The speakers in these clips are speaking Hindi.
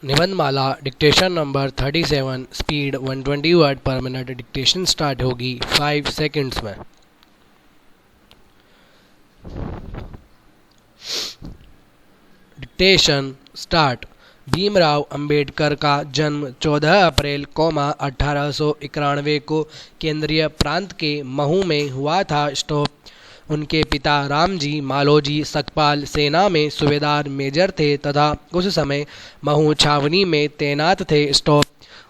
Nibandhmala dictation number 37 speed 120 word per minute. Dictation start होगी 5 सेकंड्स में। Dictation start. भीमराव अंबेडकर का जन्म 14 अप्रैल 1891 को केंद्रीय प्रांत के महू में हुआ था। स्टॉप। उनके पिता रामजी मालोजी सकपाल सेना में सूबेदार मेजर थे तथा उस समय महू छावनी में तैनात थे। स्टॉप।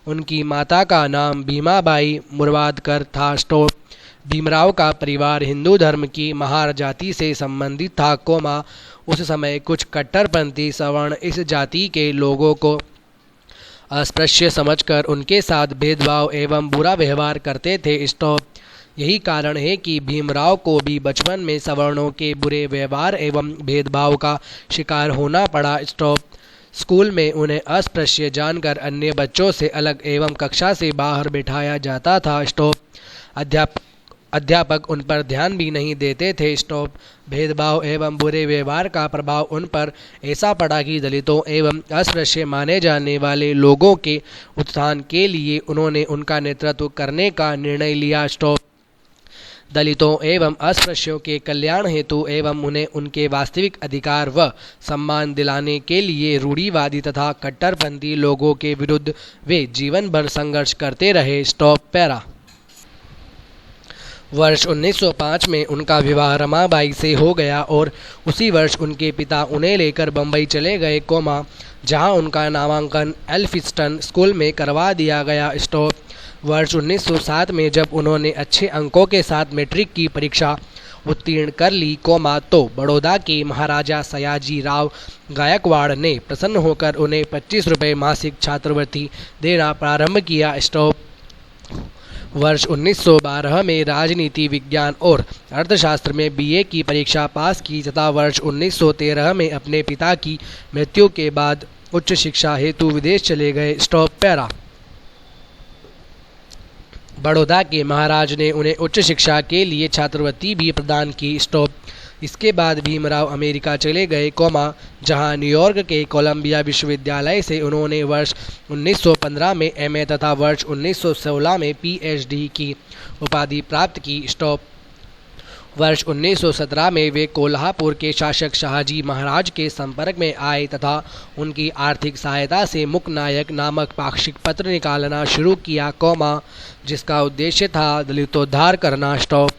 उनकी माता का नाम भीमाबाई मुरवादकर था। स्टॉप। भीमराव का परिवार हिंदू धर्म की महार जाति से संबंधित था। उस समय कुछ कट्टरपंथी सवर्ण इस जाति के लोगों को अस्पृश्य समझकर उनके साथ भेदभाव एवं बुरा व्यवहार करते थे। स्टॉप। यही कारण है कि भीमराव को भी बचपन में सवर्णों के बुरे व्यवहार एवं भेदभाव का शिकार होना पड़ा। स्टॉप। स्कूल में उन्हें अस्पृश्य जानकर अन्य बच्चों से अलग एवं कक्षा से बाहर बिठाया जाता था। स्टॉप। अध्यापक उन पर ध्यान भी नहीं देते थे। स्टॉप। भेदभाव एवं बुरे व्यवहार का प्रभाव उन पर ऐसा पड़ा कि दलितों एवं अस्पृश्य माने जाने वाले लोगों के उत्थान के लिए उन्होंने उनका नेतृत्व करने का निर्णय लिया। स्टॉप। दलितों एवं अस्पृश्यों के कल्याण हेतु एवं उन्हें उनके वास्तविक अधिकार व सम्मान दिलाने के लिए रूढ़िवादी तथा कट्टरपंथी लोगों के विरुद्ध वे जीवन भर संघर्ष करते रहे। Stop para. वर्ष 1905 में उनका विवाह रमाबाई से हो गया और उसी वर्ष उनके पिता उन्हें लेकर बम्बई चले गए, जहां उनका नामांकन एल्फिंस्टन स्कूल में करवा दिया गया। स्टॉप। वर्ष 1907 में जब उन्होंने अच्छे अंकों के साथ मैट्रिक की परीक्षा उत्तीर्ण कर ली, तो बड़ौदा के महाराजा सयाजी राव गायकवाड़ ने प्रसन्न होकर उन्हें 25 रुपये मासिक छात्रवृत्ति देना प्रारंभ किया। स्टॉप। वर्ष 1912 में राजनीति विज्ञान और अर्थशास्त्र में बीए की परीक्षा पास की तथा वर्ष 1913 में अपने पिता की मृत्यु के बाद उच्च शिक्षा हेतु विदेश चले गए। Stop para. बड़ौदा के महाराज ने उन्हें उच्च शिक्षा के लिए छात्रवृत्ति भी प्रदान की। स्टॉप। इसके बाद भीमराव अमेरिका चले गए, जहां न्यूयॉर्क के कोलंबिया विश्वविद्यालय से उन्होंने वर्ष 1915 में एमए तथा वर्ष 1916 में पीएचडी की उपाधि प्राप्त की। स्टॉप। वर्ष 1917 में वे कोल्हापुर के शासक शाहजी महाराज के संपर्क में आए तथा उनकी आर्थिक सहायता से मुकनायक नामक पाक्षिक पत्र निकालना शुरू किया, जिसका उद्देश्य था दलितोद्धार करना। स्टॉप।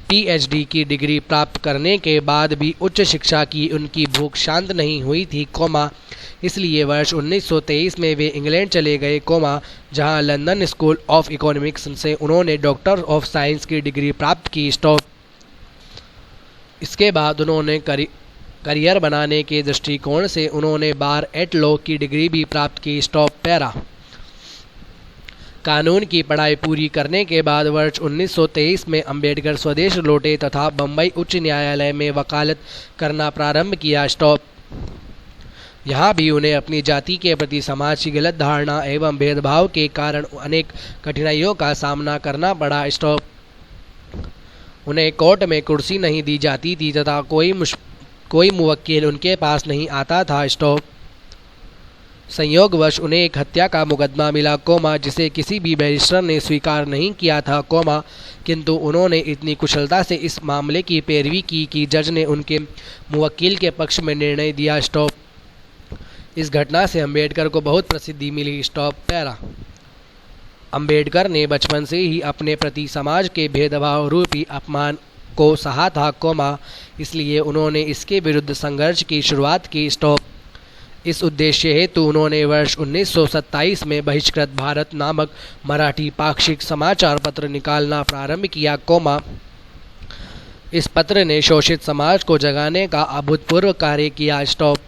पीएचडी की डिग्री प्राप्त करने के बाद भी उच्च शिक्षा की उनकी भूख शांत नहीं हुई थी, इसलिए वर्ष 1923 में वे इंग्लैंड चले गए, जहां लंदन स्कूल ऑफ इकोनॉमिक्स से उन्होंने डॉक्टर ऑफ साइंस की डिग्री प्राप्त की। स्टॉप। इसके बाद उन्होंने करियर बनाने के दृष्टिकोण से उन्होंने बार एट लॉ की डिग्री भी प्राप्त की। Stop para. कानून की पढ़ाई पूरी करने के बाद वर्ष 1923 में अंबेडकर स्वदेश लौटे तथा बम्बई उच्च न्यायालय में वकालत करना प्रारंभ किया। स्टॉप। यहाँ भी उन्हें अपनी जाति के प्रति समाज की गलत धारणा एवं भेदभाव के कारण अनेक कठिनाइयों का सामना करना पड़ा। स्टॉप। उन्हें कोर्ट में कुर्सी नहीं दी जाती थी तथा कोई मुवक्किल उनके पास नहीं आता था। स्टॉप। संयोगवश उन्हें एक हत्या का मुकदमा मिला, जिसे किसी भी बैरिस्टर ने स्वीकार नहीं किया था, किंतु उन्होंने इतनी कुशलता से इस मामले की पैरवी की कि जज ने उनके मुवक्किल के पक्ष में निर्णय दिया। स्टॉप। इस घटना से अंबेडकर को बहुत प्रसिद्धि मिली। Stop para. अंबेडकर ने बचपन से ही अपने प्रति समाज के भेदभाव रूपी अपमान को सहा था, इसलिए उन्होंने इसके विरुद्ध संघर्ष की शुरुआत की। स्टॉप। इस उद्देश्य हेतु उन्होंने वर्ष 1927 में बहिष्कृत भारत नामक मराठी पाक्षिक समाचार पत्र निकालना प्रारंभ किया, इस पत्र ने शोषित समाज को जगाने का अभूतपूर्व कार्य किया। स्टॉप।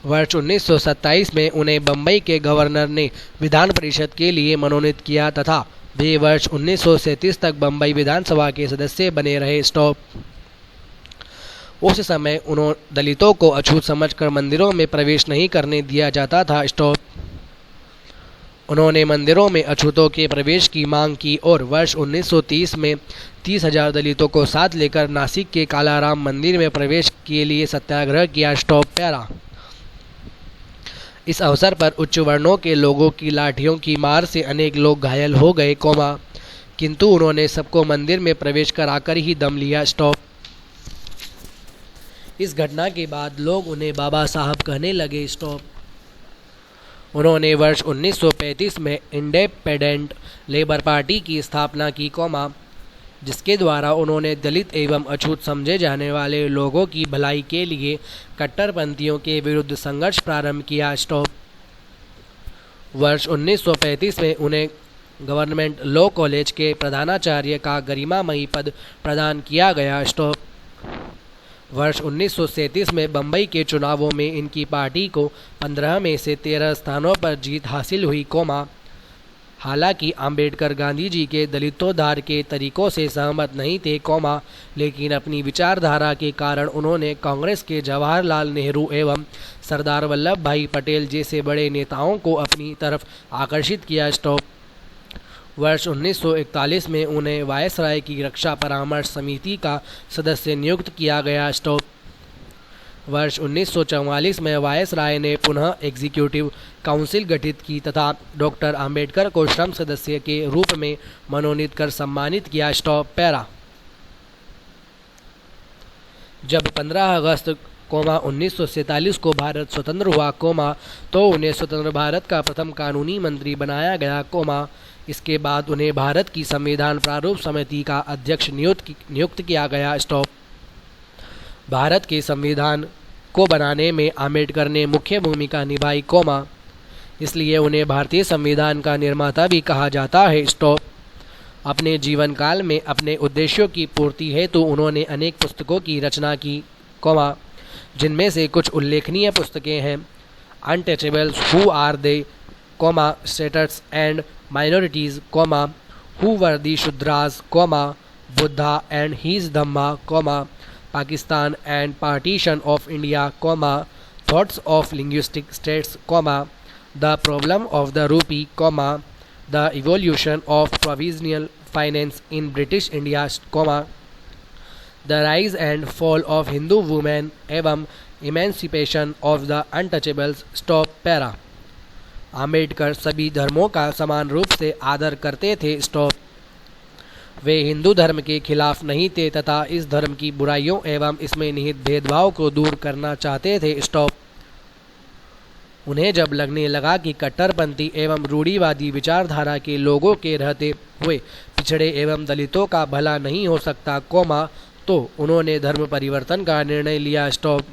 वर्ष 1927 में उन्हें बम्बई के गवर्नर ने विधान परिषद के लिए मनोनीत किया तथा वे वर्ष 1937 तक बम्बई विधानसभा के सदस्य बने रहे। स्टॉप। उस समय उन्होंने दलितों को अछूत समझकर मंदिरों में प्रवेश नहीं करने दिया जाता था। स्टॉप। उन्होंने मंदिरों में अछूतों के प्रवेश की मांग की और वर्ष 1930 में 30,000 दलितों को साथ लेकर नासिक के कालाराम मंदिर में प्रवेश के लिए सत्याग्रह किया। Stop para. इस अवसर पर उच्च वर्णों के लोगों की लाठियों की मार से अनेक लोग घायल हो गए, किंतु उन्होंने सबको मंदिर में प्रवेश कराकर ही दम लिया। स्टॉप। इस घटना के बाद लोग उन्हें बाबा साहब कहने लगे। स्टॉप। उन्होंने वर्ष 1935 में इंडिपेंडेंट लेबर पार्टी की स्थापना की, जिसके द्वारा उन्होंने दलित एवं अछूत समझे जाने वाले लोगों की भलाई के लिए कट्टरपंथियों के विरुद्ध संघर्ष प्रारंभ किया। स्टॉप। वर्ष 1935 में उन्हें गवर्नमेंट लॉ कॉलेज के प्रधानाचार्य का गरिमामयी पद प्रदान किया गया। स्टॉप। वर्ष 1937 में बम्बई के चुनावों में इनकी पार्टी को 15 में से 13 स्थानों पर जीत हासिल हुई, हालांकि अंबेडकर गांधी जी के दलितोद्धार के तरीकों से सहमत नहीं थे, लेकिन अपनी विचारधारा के कारण उन्होंने कांग्रेस के जवाहरलाल नेहरू एवं सरदार वल्लभ भाई पटेल जैसे बड़े नेताओं को अपनी तरफ आकर्षित किया। स्टॉप। वर्ष 1941 में उन्हें वायसराय की रक्षा परामर्श समिति का सदस्य नियुक्त किया गया। स्टॉप। वर्ष 1944 में वायसराय ने पुनः एग्जीक्यूटिव काउंसिल गठित की तथा डॉक्टर अंबेडकर को श्रम सदस्य के रूप में मनोनीत कर सम्मानित किया। स्टॉप। पैरा। जब 15 अगस्त 1947 को भारत स्वतंत्र हुआ, तो उन्हें स्वतंत्र भारत का प्रथम कानूनी मंत्री बनाया गया, इसके बाद उन्हें भारत की संविधान प्रारूप समिति का अध्यक्ष नियुक्त किया गया। स्टॉप। भारत के संविधान को बनाने में अंबेडकर ने मुख्य भूमिका निभाई, इसलिए उन्हें भारतीय संविधान का निर्माता भी कहा जाता है। स्टॉप। अपने जीवन काल में अपने उद्देश्यों की पूर्ति हेतु उन्होंने अनेक पुस्तकों की रचना की, जिनमें से कुछ उल्लेखनीय पुस्तकें हैं। Untouchables, who are they, status and minorities, who were the Shudras, Buddha and his Dhamma, Pakistan and partition of India, thoughts of linguistic states, the problem of the rupee, the evolution of provincial finance in British India, the rise and fall of Hindu women एवं emancipation of the untouchables. Stop. Para. Ambedkar सभी धर्मों का समान रूप से आदर करते थे। स्टॉप। वे हिंदू धर्म के खिलाफ नहीं थे तथा इस धर्म की बुराइयों एवं इसमें निहित भेदभाव को दूर करना चाहते थे। स्टॉप। उन्हें जब लगने लगा कि कट्टरपंथी एवं रूढ़िवादी विचारधारा के लोगों के रहते हुए पिछड़े एवं दलितों का भला नहीं हो सकता, तो उन्होंने धर्म परिवर्तन का निर्णय लिया। स्टॉप।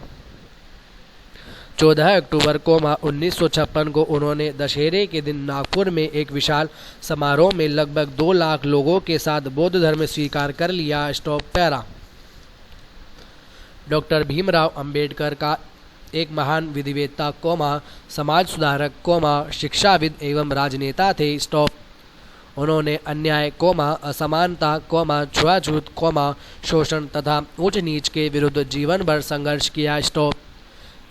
14 अक्टूबर 1956 को उन्होंने दशहरे के दिन नागपुर में एक विशाल समारोह में लगभग 2 लाख लोगों के साथ बौद्ध धर्म स्वीकार कर लिया। Stop. Para. Doctor Bhimrao Ambedkar का एक महान विधिवेत्ता, समाज सुधारक, शिक्षाविद एवं राजनेता थे। स्टॉप। उन्होंने अन्याय, असमानता, छुआछूत, शोषण तथा ऊंच नीच के विरुद्ध जीवन भर संघर्ष किया। स्टॉप।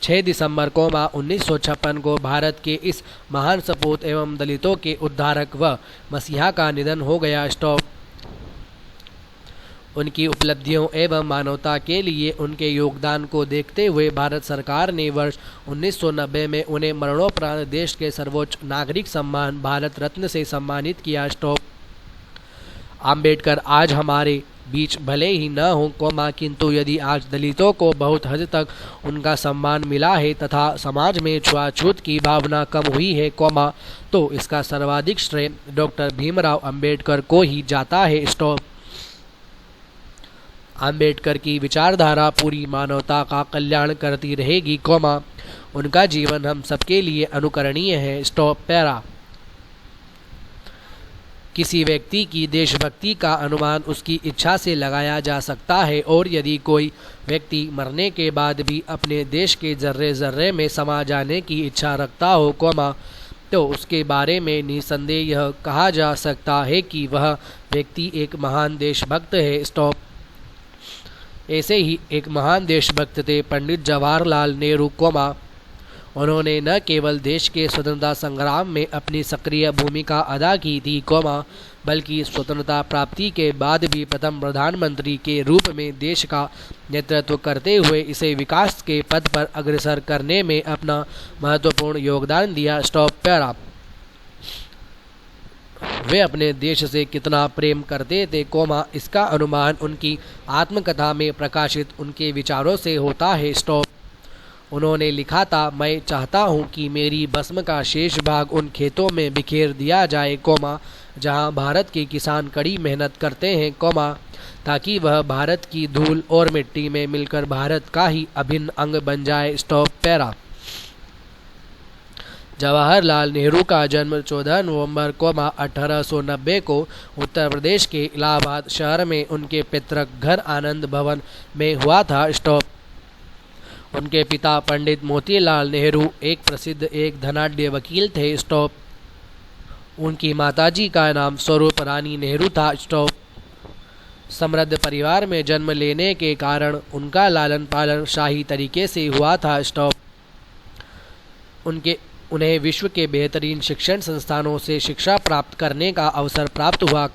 6 दिसंबर 1956 को भारत के इस महान सपूत एवं दलितों के उद्धारक व मसीहा का निधन हो गया। स्टॉप। उनकी उपलब्धियों एवं मानवता के लिए उनके योगदान को देखते हुए भारत सरकार ने वर्ष 1990 में उन्हें मरणोपरांत देश के सर्वोच्च नागरिक सम्मान भारत रत्न से सम्मानित किया। स्टॉप। अंबेडकर आज हमारे बीच भले ही न हो, किंतु यदि आज दलितों को बहुत हद तक उनका सम्मान मिला है तथा समाज में छुआछूत की भावना कम हुई है, तो इसका सर्वाधिक श्रेय डॉक्टर भीमराव अंबेडकर को ही जाता है। स्टॉप। अंबेडकर की विचारधारा पूरी मानवता का कल्याण करती रहेगी, उनका जीवन हम सबके लिए अनुकरणीय है। स्टॉप। पैरा। किसी व्यक्ति की देशभक्ति का अनुमान उसकी इच्छा से लगाया जा सकता है, और यदि कोई व्यक्ति मरने के बाद भी अपने देश के जर्रे जर्रे में समा जाने की इच्छा रखता हो, तो उसके बारे में निसंदेह यह कहा जा सकता है कि वह व्यक्ति एक महान देशभक्त है। स्टॉप। ऐसे ही एक महान देशभक्त थे पंडित जवाहरलाल नेहरू, उन्होंने न केवल देश के स्वतंत्रता संग्राम में अपनी सक्रिय भूमिका अदा की थी, बल्कि स्वतंत्रता प्राप्ति के बाद भी प्रथम प्रधानमंत्री के रूप में देश का नेतृत्व करते हुए इसे विकास के पथ पर अग्रसर करने में अपना महत्वपूर्ण योगदान दिया। Stop para. वे अपने देश से कितना प्रेम करते थे, इसका अनुमान उनकी आत्मकथा में प्रकाशित उनके विचारों से होता है। स्टॉप। उन्होंने लिखा था, मैं चाहता हूं कि मेरी भस्म का शेष भाग उन खेतों में बिखेर दिया जाए, जहां भारत के किसान कड़ी मेहनत करते हैं, ताकि वह भारत की धूल और मिट्टी में मिलकर भारत का ही अभिन्न अंग बन जाए। Stop para. जवाहरलाल नेहरू का जन्म 14 नवंबर 1890 को उत्तर प्रदेश के इलाहाबाद शहर में उनके पैतृक घर आनंद भवन में हुआ था। स्टॉप। उनके पिता पंडित मोतीलाल नेहरू एक प्रसिद्ध धनाढ्य वकील थे। स्टॉप। उनकी माताजी का नाम स्वरूप रानी नेहरू था। स्टॉप। समृद्ध परिवार में जन्म लेने के कारण उनका लालन पालन शाही तरीके से हुआ था। स्टॉप। उन्हें विश्व के बेहतरीन शिक्षण संस्थानों से शिक्षा प्राप्त करने का अवसर प्राप्त हुआ,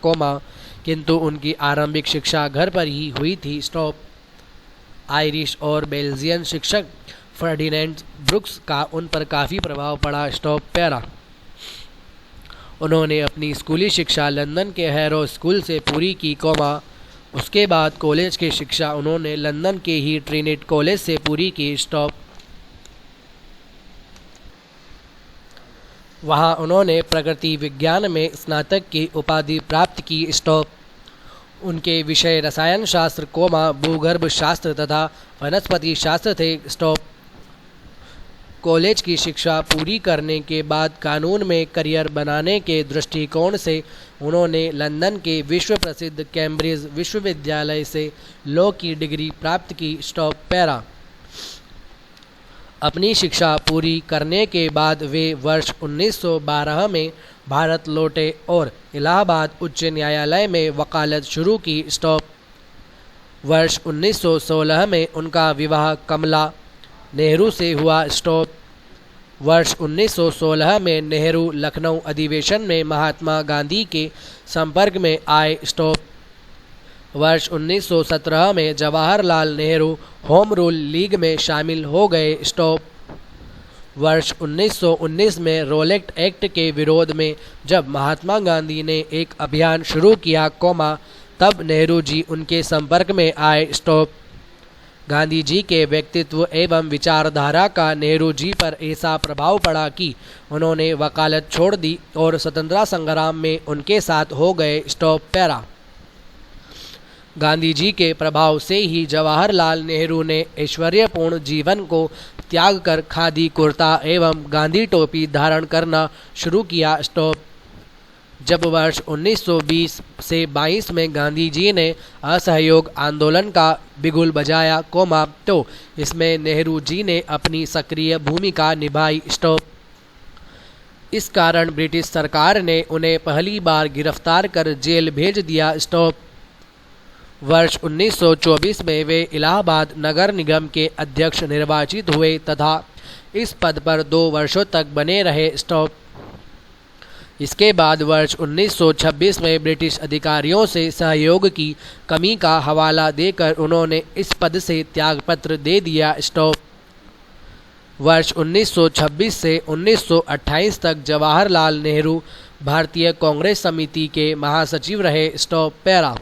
किंतु उनकी आरंभिक शिक्षा घर पर ही हुई थी। स्टॉप। आयरिश और बेल्जियन शिक्षक फर्डिनेंड ब्रुक्स का उन पर काफ़ी प्रभाव पड़ा। Stop para. उन्होंने अपनी स्कूली शिक्षा लंदन के हैरो स्कूल से पूरी की, उसके बाद कॉलेज की शिक्षा उन्होंने लंदन के ही ट्रिनिटी कॉलेज से पूरी की। स्टॉप। वहाँ उन्होंने प्रकृति विज्ञान में स्नातक की उपाधि प्राप्त की। स्टॉप। उनके विषय रसायन शास्त्र, भूगर्भ शास्त्र तथा वनस्पति शास्त्र थे। स्टॉप। कॉलेज की शिक्षा पूरी करने के बाद कानून में करियर बनाने के दृष्टिकोण से उन्होंने लंदन के विश्व प्रसिद्ध कैम्ब्रिज विश्वविद्यालय से लॉ की डिग्री प्राप्त की। Stop para. अपनी शिक्षा पूरी करने के बाद वे वर्ष 1912 में भारत लौटे और इलाहाबाद उच्च न्यायालय में वकालत शुरू की। स्टॉप। वर्ष 1916 में उनका विवाह कमला नेहरू से हुआ। स्टॉप। वर्ष 1916 में नेहरू लखनऊ अधिवेशन में महात्मा गांधी के संपर्क में आए। स्टॉप। वर्ष 1917 में Jawaharlal Nehru home rule league में शामिल हो गए। स्टॉप। वर्ष 1919 में रोलेट एक्ट के विरोध में जब महात्मा गांधी ने एक अभियान शुरू किया, तब नेहरू जी उनके संपर्क में आए। स्टॉप। गांधी जी के व्यक्तित्व एवं विचारधारा का नेहरू जी पर ऐसा प्रभाव पड़ा कि उन्होंने वकालत छोड़ दी और स्वतंत्रता संग्राम में उनके साथ हो गए। Stop para. गांधी जी के प्रभाव से ही जवाहरलाल नेहरू ने ऐश्वर्यपूर्ण जीवन को त्याग कर खादी कुर्ता एवं गांधी टोपी धारण करना शुरू किया। स्टॉप। जब वर्ष 1920 से 22 में गांधी जी ने असहयोग आंदोलन का बिगुल बजाया, तो इसमें नेहरू जी ने अपनी सक्रिय भूमिका निभाई। स्टॉप। इस कारण ब्रिटिश सरकार ने उन्हें पहली बार गिरफ्तार कर जेल भेज दिया। स्टॉप। वर्ष 1924 में वे इलाहाबाद नगर निगम के अध्यक्ष निर्वाचित हुए तथा इस पद पर 2 वर्षों तक बने रहे। स्टॉप। इसके बाद वर्ष 1926 में ब्रिटिश अधिकारियों से सहयोग की कमी का हवाला देकर उन्होंने इस पद से त्यागपत्र दे दिया। स्टॉप। वर्ष 1926 से 1928 तक जवाहरलाल नेहरू भारतीय कांग्रेस समिति के महासचिव रहे। Stop para.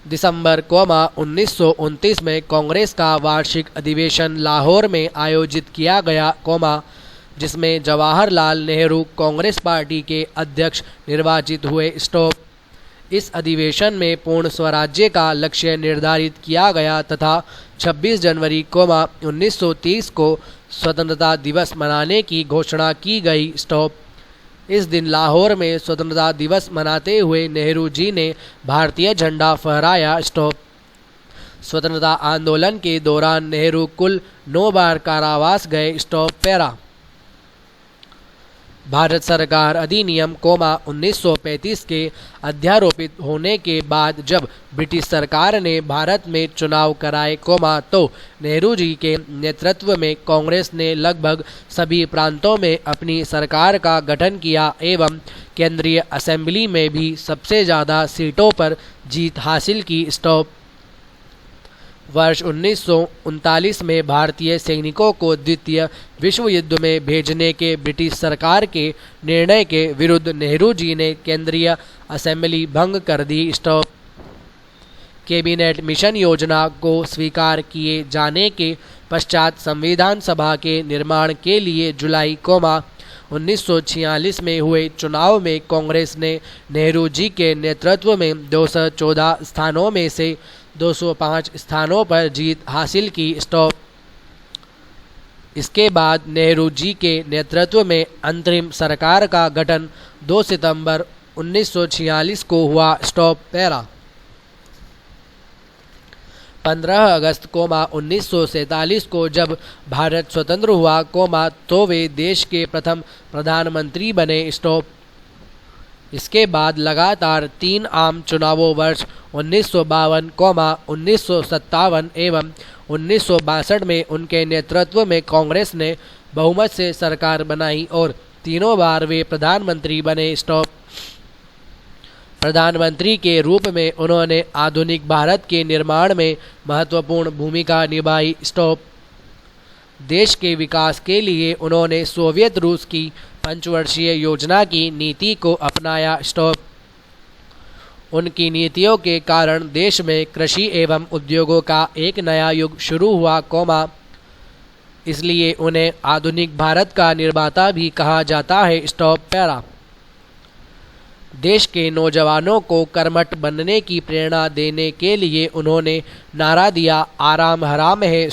दिसंबर 1929 में कांग्रेस का वार्षिक अधिवेशन लाहौर में आयोजित किया गया, जिसमें जवाहरलाल नेहरू कांग्रेस पार्टी के अध्यक्ष निर्वाचित हुए। स्टॉप। इस अधिवेशन में पूर्ण स्वराज्य का लक्ष्य निर्धारित किया गया तथा 26 जनवरी 1930 को स्वतंत्रता दिवस मनाने की घोषणा की गई। स्टॉप। इस दिन लाहौर में स्वतंत्रता दिवस मनाते हुए नेहरू जी ने भारतीय झंडा फहराया। स्टॉप। स्वतंत्रता आंदोलन के दौरान नेहरू कुल 9 बार कारावास गए। Stop para. भारत सरकार अधिनियम 1935 के अध्यारोपित होने के बाद जब ब्रिटिश सरकार ने भारत में चुनाव कराए, तो नेहरू जी के नेतृत्व में कांग्रेस ने लगभग सभी प्रांतों में अपनी सरकार का गठन किया एवं केंद्रीय असेंबली में भी सबसे ज़्यादा सीटों पर जीत हासिल की। वर्ष 1939 में भारतीय सैनिकों को द्वितीय विश्व युद्ध में भेजने के ब्रिटिश सरकार के निर्णय के विरुद्ध नेहरू जी ने केंद्रीय असेंबली भंग कर दी। कैबिनेट मिशन योजना को स्वीकार किए जाने के पश्चात संविधान सभा के निर्माण के लिए जुलाई 1946 में हुए चुनाव में कांग्रेस ने नेहरू जी के नेतृत्व में 214 स्थानों में से 205 स्थानों पर जीत हासिल की। इसके बाद नेहरू जी के नेतृत्व में अंतरिम सरकार का गठन 2 सितंबर 1946 को हुआ। 15 अगस्त 1947 को जब भारत स्वतंत्र हुआ, तो वे देश के प्रथम प्रधानमंत्री बने। इसके बाद लगातार 3 आम चुनावों वर्ष 1952, 1957 एवं 1962 में उनके नेतृत्व में कांग्रेस ने बहुमत से सरकार बनाई और तीनों बार वे प्रधानमंत्री बने। प्रधानमंत्री के रूप में उन्होंने आधुनिक भारत के निर्माण में महत्वपूर्ण भूमिका निभाई। देश के विकास के लिए उन्होंने सोवियत रूस की पंचवर्षीय योजना की नीति को अपनाया। उनकी नीतियों के कारण देश में कृषि एवं उद्योगों का एक नया युग शुरू हुआ, इसलिए उन्हें आधुनिक भारत का निर्माता भी कहा जाता है। देश के नौजवानों को कर्मठ बनने की प्रेरणा देने के लिए उन्होंने नारा दिया, आराम हराम है।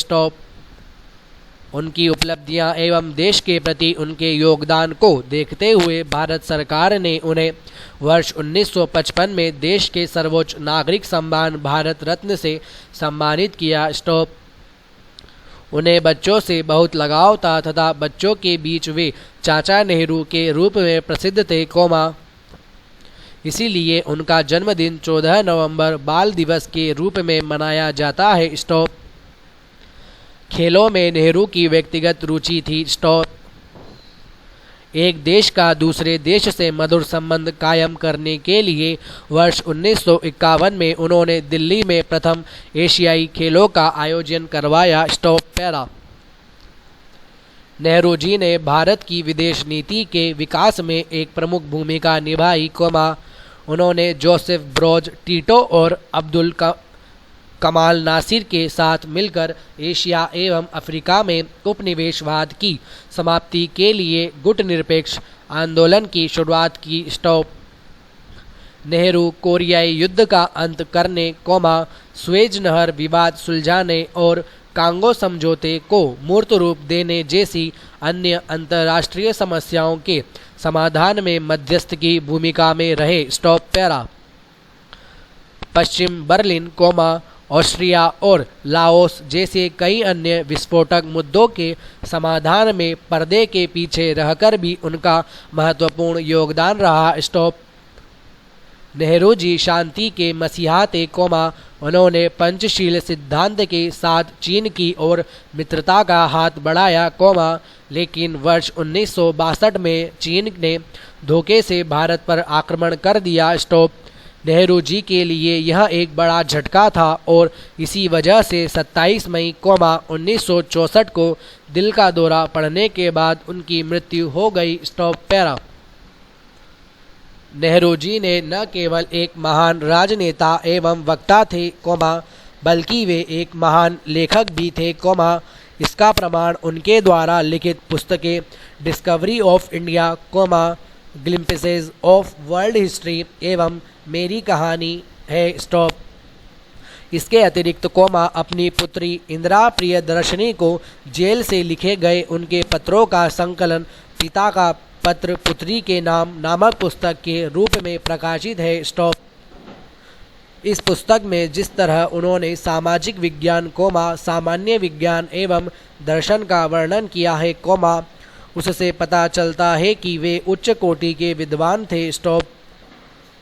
उनकी उपलब्धियां एवं देश के प्रति उनके योगदान को देखते हुए भारत सरकार ने उन्हें वर्ष 1955 में देश के सर्वोच्च नागरिक सम्मान भारत रत्न से सम्मानित किया। उन्हें बच्चों से बहुत लगाव था तथा बच्चों के बीच वे चाचा नेहरू के रूप में प्रसिद्ध थे, इसीलिए उनका जन्मदिन 14 नवंबर बाल दिवस के रूप में मनाया जाता है। खेलों में नेहरू की व्यक्तिगत रुचि थी। एक देश का दूसरे देश से मधुर संबंध कायम करने के लिए वर्ष 1951 में उन्होंने दिल्ली में प्रथम एशियाई खेलों का आयोजन करवाया। नेहरू जी ने भारत की विदेश नीति के विकास में एक प्रमुख भूमिका निभाई, उन्होंने जोसेफ ब्रोज टीटो और अब्दुल कमाल नासिर के साथ मिलकर एशिया एवं अफ्रीका में उपनिवेशवाद की समाप्ति के लिए गुटनिरपेक्ष आंदोलन की शुरुआत की। नेहरू कोरियाई युद्ध का अंत करने, स्वेज नहर विवाद सुलझाने और कांगो समझौते को मूर्त रूप देने जैसी अन्य अंतर्राष्ट्रीय समस्याओं के समाधान में मध्यस्थ की भूमिका में रहे। पश्चिम बर्लिन, ऑस्ट्रिया और लाओस जैसे कई अन्य विस्फोटक मुद्दों के समाधान में पर्दे के पीछे रहकर भी उनका महत्वपूर्ण योगदान रहा। नेहरू जी शांति के मसीहा थे, उन्होंने पंचशील सिद्धांत के साथ चीन की ओर मित्रता का हाथ बढ़ाया, लेकिन वर्ष 1962 में चीन ने धोखे से भारत पर आक्रमण कर दिया। नेहरू जी के लिए यह एक बड़ा झटका था और इसी वजह से 27 मई 1964 को दिल का दौरा पड़ने के बाद उनकी मृत्यु हो गई। नेहरू जी ने न केवल एक महान राजनेता एवं वक्ता थे, बल्कि वे एक महान लेखक भी थे, इसका प्रमाण उनके द्वारा लिखित पुस्तकें discovery of India, glimpses of world history एवं मेरी कहानी है। इसके अतिरिक्त, अपनी पुत्री इंदिरा प्रियदर्शनी को जेल से लिखे गए उनके पत्रों का संकलन पिता का पत्र पुत्री के नाम नामक पुस्तक के रूप में प्रकाशित है। इस पुस्तक में जिस तरह उन्होंने सामाजिक विज्ञान, सामान्य विज्ञान एवं दर्शन का वर्णन किया है, उससे पता चलता है कि वे उच्च कोटि के विद्वान थे। स्टॉप।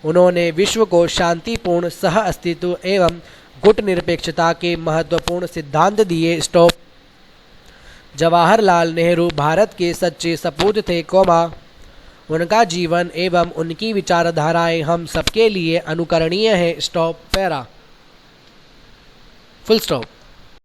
उन्होंने विश्व को शांतिपूर्ण सह अस्तित्व एवं गुट निरपेक्षता के महत्वपूर्ण सिद्धांत दिए। स्टॉप। जवाहरलाल नेहरू भारत के सच्चे सपूत थे, उनका जीवन एवं उनकी विचारधाराएं हम सबके लिए अनुकरणीय है। स्टॉप। पैरा। Full stop.